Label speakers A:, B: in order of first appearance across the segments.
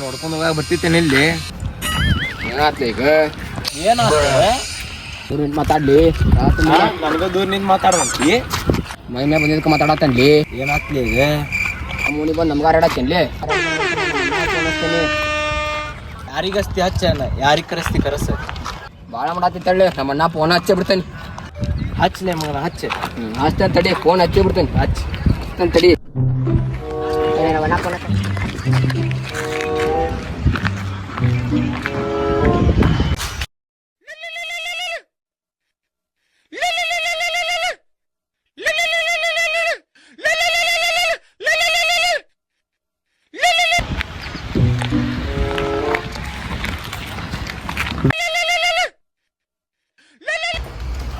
A: ನೋಡ್ಕೊಂಡು ಹೋಗಾಗ ಬರ್ತಿತ್ತೇನೆ ಇಲ್ಲಿ ಏನಾತ್ಲಿ ಈಗ ದೂರ ಮಾತಾಡ್ಲಿ
B: ನನಗ ದೂರ ನಿಂತ ಮಾತಾಡ್ತಿ
A: ಮೈ ಮ್ಯಾಗ ಬಂದಿದ್ದಕ್ಕೆ ಮಾತಾಡತ್ತನ್ಲಿ
B: ಏನಾತ್ಲಿ ಈಗ
A: ಅಮ್ಮನಿ ಬಂದು ನಮ್ಗೆ ಆಡಾಡತ್ತೇನ್ಲಿ
B: ಯಾರಿಗಸ್ತಿ ಹಚ್ಚ ಯಾರಿಗೆ ಕರೆಸ್ತಿ ಕರೆಸ
A: ಭಾಳ ಮಾಡತ್ತಿತ್ತಳ್ಳಿ ನಮ್ಮ ಅಣ್ಣ ಫೋನ್ ಹಚ್ಚೇ ಬಿಡ್ತೇನೆ
B: ಹಚ್ಚಲೆ ಮಗನ ಹಚ್ಚ
A: ಹಚ್ತೇನೆ ತಡಿ ಫೋನ್ ಹಚ್ಚೇ ಬಿಡ್ತೇನೆ ಹಚ್ತೇನೆ ತಡಿ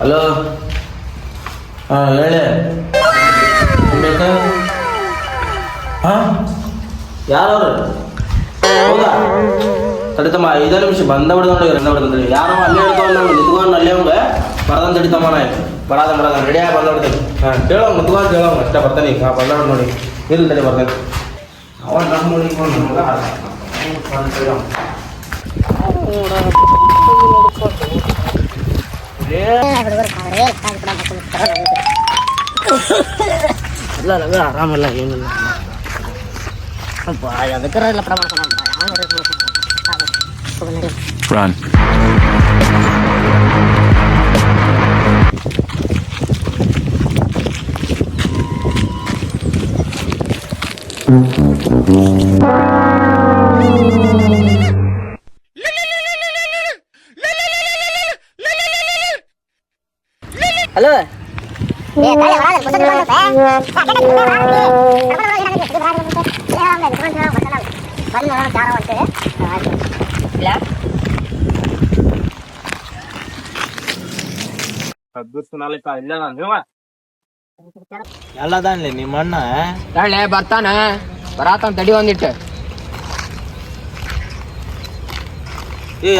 B: ಹಲೋ ಹಾಂ ಹೇಳಿ ಬೇಕಾ ಹಾಂ ಯಾರವ್ರು ಹೌದಾ ತಡಿತಮ್ಮ 5 ನಿಮಿಷ ಬಂದ ಬಿಡ್ದ ನೋಡಿ ಬಿಡ್ತಂದ್ರಿ ಯಾರೋ ಅಲ್ಲೇ ಹೇಳ್ತಾವ ನಾವು ನಿಂತ್ಕೊಂಡು ಅಲ್ಲೇ ಅವಂಗ ಬರದಂತ ತಡಿತಮ್ಮ ನಾ ಬರದ ರೆಡಿ ಆಗಿ ಬಂದ ಬಿಡ್ತೇನೆ ಹಾಂ ಕೇಳೋ ನಿಂತ್ಕೊಂಡು ಕೇಳೋ ಅಷ್ಟೇ ಬರ್ತಾನೆ ಈಗ ಹಾಂ ಬಂದ ನೋಡಿ ಇಲ್ಲ ತಡಿ ಬರ್ತೇನೆ ಅವ ನಮ್ಮ ನೋಡಿಕೊಂಡು ಇಲ್ಲ ನಂಗೆ ಆರಾಮಲ್ಲ ಏನಿಲ್ಲ ಅದಕ್ಕೆ ಎಲ್ಲ ಪ್ರಮಾಣ
C: Run.
A: ಹಲೋ
B: ಎಲ್ಲದಾನ್ಲಿ ನಿಮ್ಮ ಅಣ್ಣ
A: ಹೇಳೆ ಬರ್ತಾನ ಬರಾತನ್ ತಡಿ ಒಂದಿಟ್ಟು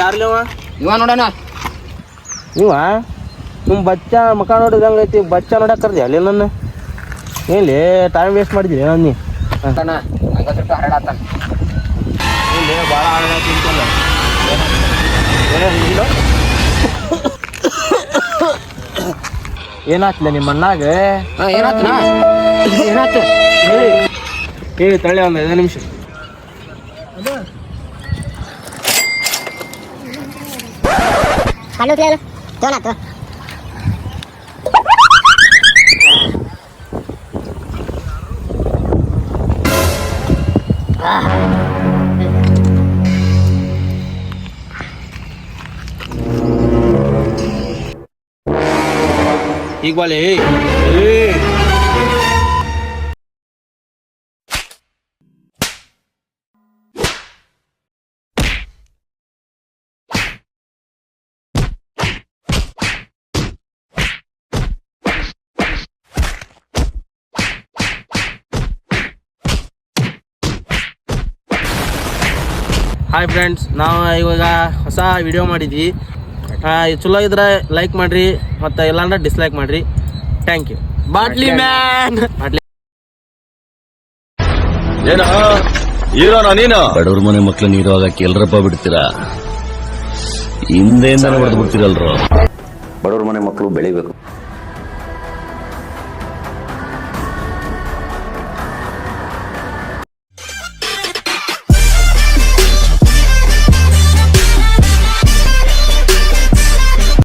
B: ಯಾರ್ಲಿವ
A: ಇವ ನೋಡೋಣ
B: ಇವ ನಿಮ್ಮ ಬಚ್ಚ ಮಕ ನೋಡಿದಂಗೆ ಐತಿ ಬಚ್ಚ ನೋಡಕ್ ಕರ್ದಿ ಅಲ್ಲಿ ನನ್ನ ಏನ್ಲಿ ಟೈಮ್ ವೇಸ್ಟ್ ಮಾಡಿದ್ರಿ ನೀ
A: ಹರಡಾತಾನ
B: ಇಲ್ಲಿ ಭಾಳ ತಿಂತಲ್ಲ ಏನಾತ್ಲ ನಿಮ್ಮ ಅಣ್ಣಾಗ
A: ಏನಾತ
B: ಹೇಳಿ ತಳ್ಳಿ ಒಂದು 5 ನಿಮಿಷ
D: Halo, Cleo. Tuh, tuh.
B: ಈಗ ಬಾಲೆ ಹಾಯ್ ಫ್ರೆಂಡ್ಸ್, ನಾವು ಇವಾಗ ಹೊಸ ವಿಡಿಯೋ ಮಾಡಿದ್ವಿ. ಚಲೋ ಇದ್ರೆ ಲೈಕ್ ಮಾಡಿರಿ ಮತ್ತು ಇಲ್ಲಾಂದ್ರೆ ಡಿಸ್ಲೈಕ್ ಮಾಡಿರಿ. Thank you. ಬಾಟ್ಲಿ ಮ್ಯಾನ್
C: ಏನ ಹೀರೋನ ನೀನು? ಬಡವ್ರ ಮನೆ ಮಕ್ಳನ್ನ ಹೀರೋ ಆಗಕ್ಕೆ ಎಲ್ರಪ್ಪ ಬಿಡ್ತೀರಾ? ಹಿಂದೆಯಿಂದ ಹೊಡೆದು ಬಿಡ್ತೀರಲ್ರು. ಬಡವ್ರ ಮನೆ ಮಕ್ಕಳು ಬೆಳಿಬೇಕು.